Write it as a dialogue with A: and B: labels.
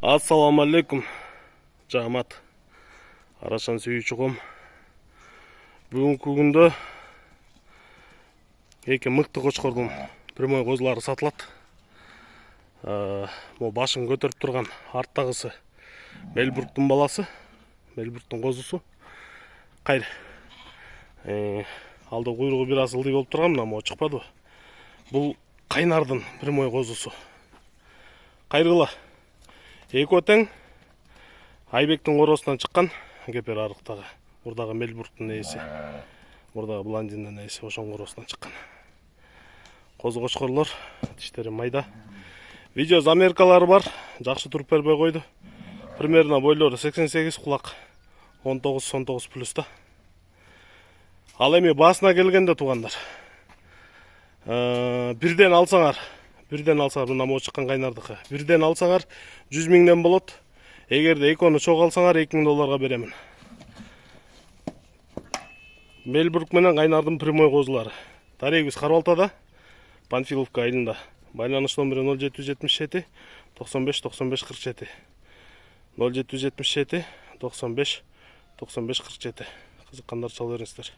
A: Ассаламу алейкум, жамат, арашан сүйүүчү ком. Бүгүнкү күндө эки мыкты кочкордун прямой козулары сатылат. Могу башын көтөрүп турган арттагысы Мельбургтун баласы, Мельбургтун козусу. Кайр. Алды куйругу бир аз ылдый болуп турган, мына могу чыкпадыбы? Бул кайнардын прямой козусу. Кайргыла. Экөө тең Айбектин коросунан чыккан кепер арыктагы. Мурдагы Мельбургтун ээси, мурдагы блондиндин ээси ошонун коросунан чыккан. Козу кочкорлор, тиштери майда. Видео замеркалары бар, жакшы туруп бербей койду. Примерно бойлору 88, кулак 19 плюс да. Ал эми басына келгенде туугандар, бирден алсаңар мына могу чыккан кайнардыкы. Бирден алсаңар 100 миңден болот. Эгерде экөөнү чогуу алсаңар 2000 долларга беремин. Мельбург менен кайнардын прямой козулары. Тарегибиз Карбалтада, Панфиловка айылында. Байланыш номери 0777 95 95 47. 0777 95 95 47. Кызыккандар чала бериңиздер.